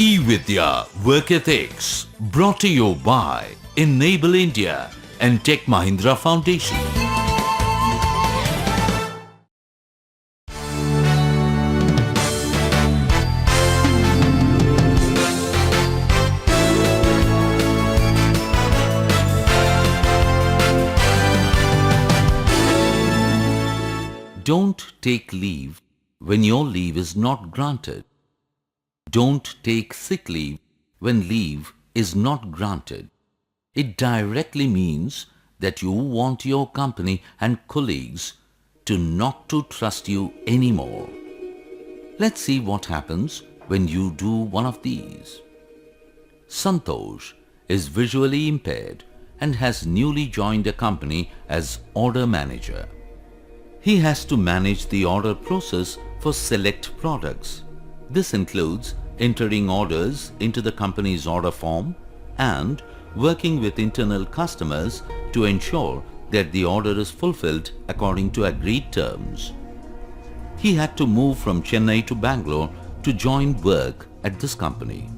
E-Vidya Work Ethics brought to you by Enable India and Tech Mahindra Foundation. Don't take leave when your leave is not granted. Don't take sick leave when leave is not granted. It directly means that you want your company and colleagues to not to trust you anymore. Let's see what happens when you do one of these. Santosh is visually impaired and has newly joined a company as order manager. He has to manage the order process for select products. This includes entering orders into the company's order form and working with internal customers to ensure that the order is fulfilled according to agreed terms. He had to move from Chennai to Bangalore to join work at this company.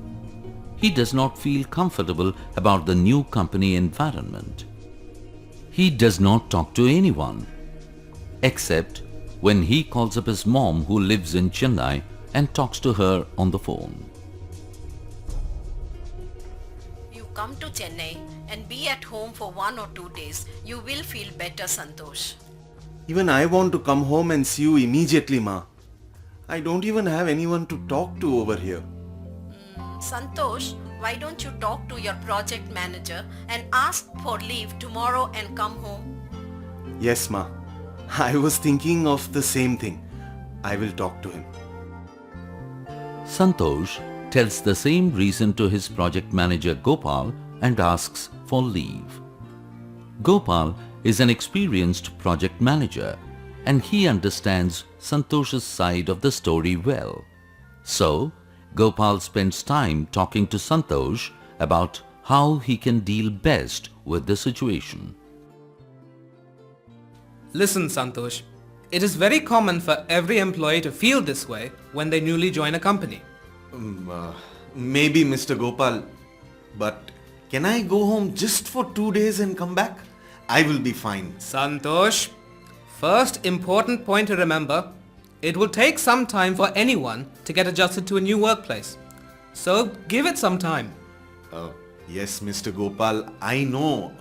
He does not feel comfortable about the new company environment. He does not talk to anyone, except when he calls up his mom who lives in Chennai and talks to her on the phone. You come to Chennai and be at home for 1 or 2 days. You will feel better, Santosh. Even I want to come home and see you immediately, Ma. I don't even have anyone to talk to over here. Santosh, why don't you talk to your project manager and ask for leave tomorrow and come home? Yes, Ma. I was thinking of the same thing. I will talk to him. Santosh tells the same reason to his project manager Gopal and asks for leave. Gopal is an experienced project manager and he understands Santosh's side of the story well. So, Gopal spends time talking to Santosh about how he can deal best with the situation. Listen, Santosh, it is very common for every employee to feel this way when they newly join a company. Maybe, Mr. Gopal, but can I go home just for 2 days and come back? I will be fine. Santosh, first important point to remember, it will take some time for anyone to get adjusted to a new workplace. So give it some time. Yes, Mr. Gopal, I know.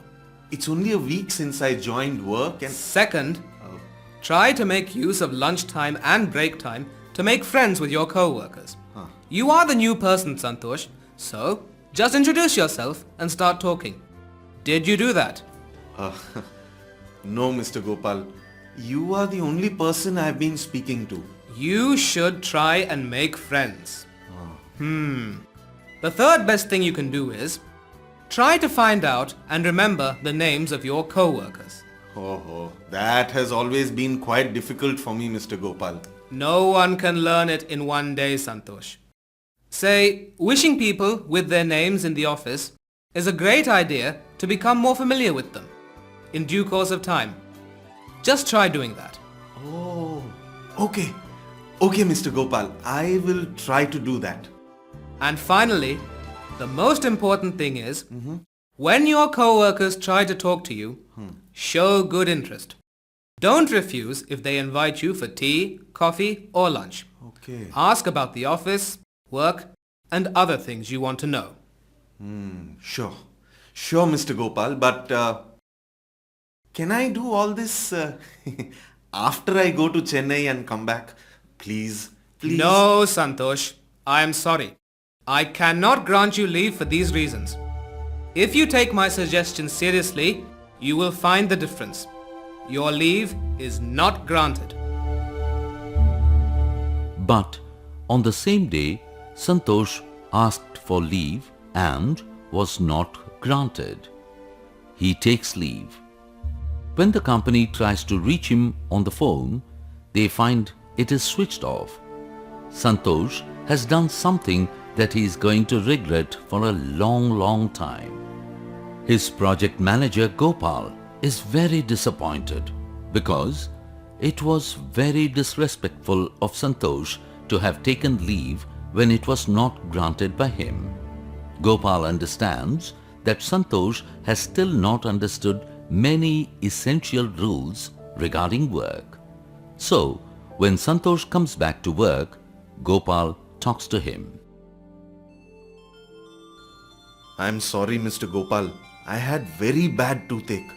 It's only a week since I joined work and... Second, try to make use of lunchtime and break time to make friends with your co-workers. You are the new person, Santosh, so just introduce yourself and start talking. Did you do that? No, Mr. Gopal. You are the only person I've been speaking to. You should try and make friends. The third best thing you can do is try to find out and remember the names of your co-workers. Oh, that has always been quite difficult for me, Mr. Gopal. No one can learn it in one day, Santosh. Say, wishing people with their names in the office is a great idea to become more familiar with them in due course of time. Just try doing that. Oh, okay. Okay, Mr. Gopal. I will try to do that. And finally, the most important thing is, when your co-workers try to talk to you, show good interest. Don't refuse if they invite you for tea, coffee or lunch. Okay. Ask about the office, work and other things you want to know. Sure. Sure, Mr. Gopal, but can I do all this after I go to Chennai and come back? Please, please. No, Santosh. I am sorry. I cannot grant you leave for these reasons. If you take my suggestions seriously, you will find the difference. Your leave is not granted. But on the same day, Santosh asked for leave and was not granted. He takes leave. When the company tries to reach him on the phone, they find it is switched off. Santosh has done something that he is going to regret for a long time. His project manager Gopal is very disappointed because it was very disrespectful of Santosh to have taken leave when it was not granted by him. Gopal understands that Santosh has still not understood many essential rules regarding work. So, when Santosh comes back to work, Gopal talks to him. I'm sorry, Mr. Gopal. I had very bad toothache.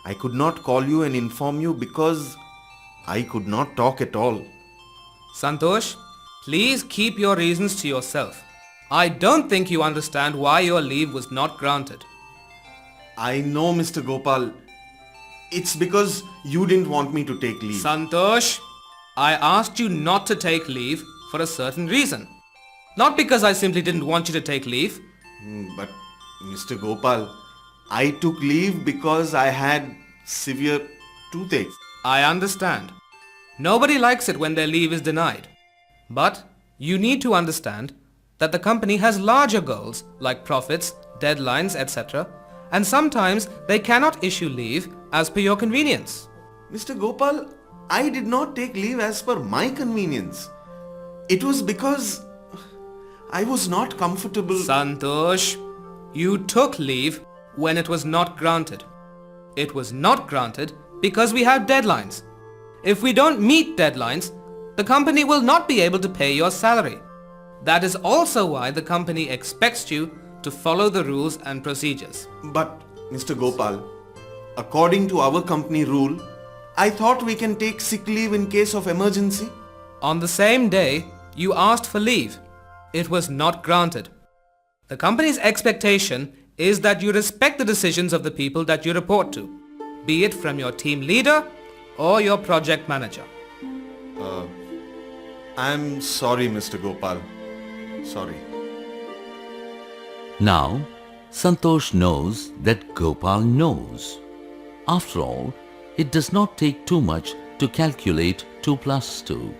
I could not call you and inform you because I could not talk at all. Santosh, please keep your reasons to yourself. I don't think you understand why your leave was not granted. I know, Mr. Gopal. It's because you didn't want me to take leave. Santosh, I asked you not to take leave for a certain reason. Not because I simply didn't want you to take leave. But, Mr. Gopal, I took leave because I had severe toothache. I understand. Nobody likes it when their leave is denied. But you need to understand that the company has larger goals like profits, deadlines, etc. And sometimes they cannot issue leave as per your convenience. Mr. Gopal, I did not take leave as per my convenience. It was because I was not comfortable. Santosh, you took leave when it was not granted. It was not granted because we have deadlines. If we don't meet deadlines, the company will not be able to pay your salary. That is also why the company expects you to follow the rules and procedures. But, Mr. Gopal, according to our company rule, I thought we can take sick leave in case of emergency. On the same day, you asked for leave. It was not granted. The company's expectation is that you respect the decisions of the people that you report to, be it from your team leader or your project manager. I'm sorry, Mr. Gopal. Sorry. Now, Santosh knows that Gopal knows. After all, it does not take too much to calculate 2 plus 2.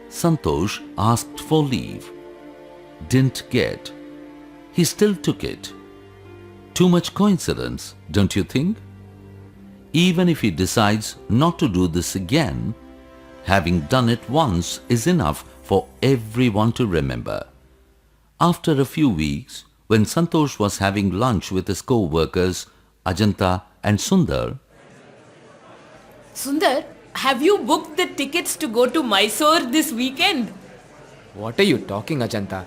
Santosh asked for leave. Didn't get. He still took it. Too much coincidence, don't you think? Even if he decides not to do this again, having done it once is enough for everyone to remember. After a few weeks, when Santosh was having lunch with his co-workers, Ajanta and Sundar, Sundar, have you booked the tickets to go to Mysore this weekend? What are you talking, Ajanta?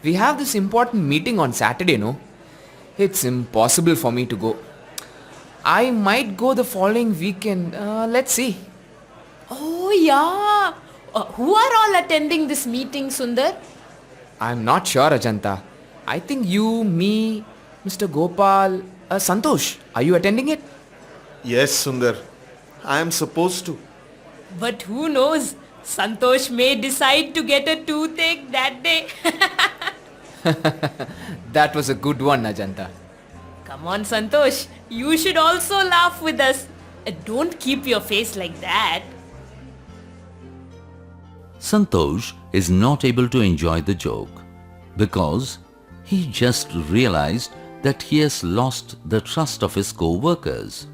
We have this important meeting on Saturday, no? It's impossible for me to go. I might go the following weekend. Let's see. Oh yeah. Who are all attending this meeting, Sundar? I'm not sure, Ajanta. I think you, me, Mr. Gopal, Santosh. Are you attending it? Yes, Sundar. I am supposed to. But who knows? Santosh may decide to get a toothache that day. That was a good one, Ajanta. Come on, Santosh. You should also laugh with us. Don't keep your face like that. Santosh is not able to enjoy the joke because he just realized that he has lost the trust of his co-workers.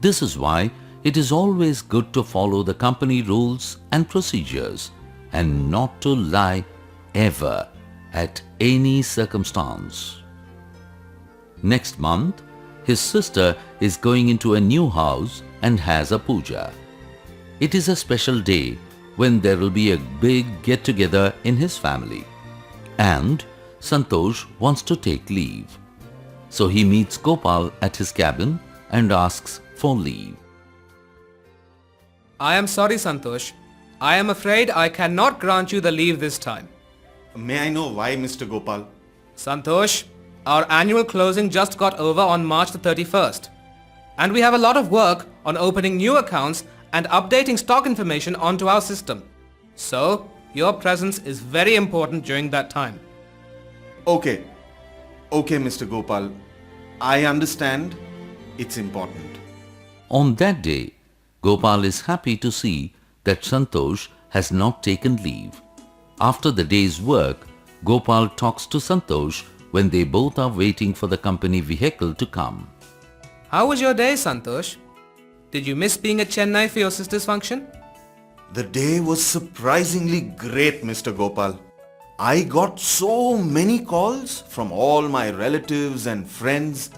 This is why it is always good to follow the company rules and procedures and not to lie ever at any circumstance. Next month, his sister is going into a new house and has a puja. It is a special day when there will be a big get-together in his family. And Santosh wants to take leave. So he meets Gopal at his cabin and asks for leave. I am sorry, Santosh. I am afraid I cannot grant you the leave this time. May I know why, Mr. Gopal? Santosh, our annual closing just got over on March the 31st. And we have a lot of work on opening new accounts and updating stock information onto our system. So, your presence is very important during that time. Okay. Okay, Mr. Gopal. I understand. It's important. On that day, Gopal is happy to see that Santosh has not taken leave. After the day's work, Gopal talks to Santosh when they both are waiting for the company vehicle to come. How was your day, Santosh? Did you miss being at Chennai for your sister's function? The day was surprisingly great, Mr. Gopal. I got so many calls from all my relatives and friends.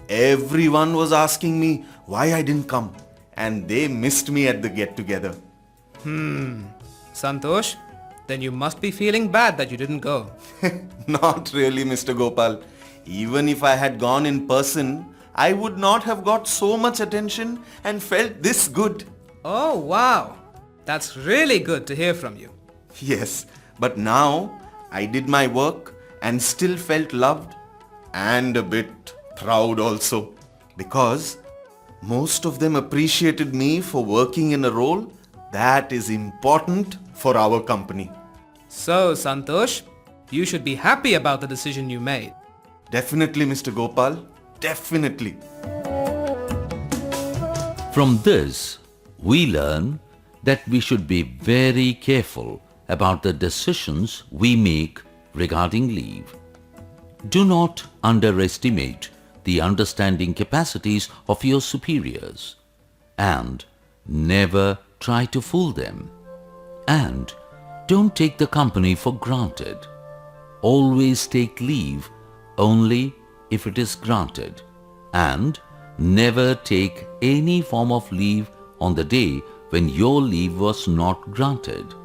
Everyone was asking me why I didn't come, and they missed me at the get-together. Santosh, then you must be feeling bad that you didn't go. Not really, Mr. Gopal. Even if I had gone in person, I would not have got so much attention and felt this good. Oh, wow. That's really good to hear from you. Yes, but now I did my work and still felt loved and a bit proud also, because most of them appreciated me for working in a role that is important for our company. So, Santosh, you should be happy about the decision you made. Definitely, Mr. Gopal. Definitely. From this, we learn that we should be very careful about the decisions we make regarding leave. Do not underestimate the understanding capacities of your superiors, and never try to fool them. And don't take the company for granted. Always take leave only if it is granted, and never take any form of leave on the day when your leave was not granted.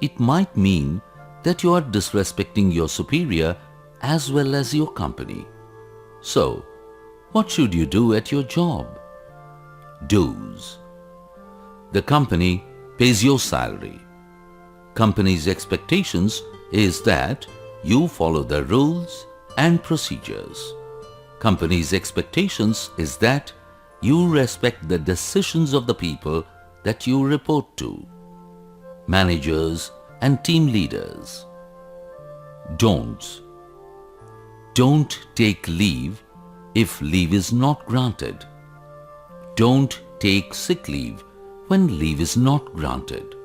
It might mean that you are disrespecting your superior as well as your company. So, what should you do at your job? Do's. The company pays your salary. Company's expectations is that you follow the rules and procedures. Company's expectations is that you respect the decisions of the people that you report to, managers and team leaders. Don'ts. Don't take leave if leave is not granted. Don't take sick leave when leave is not granted.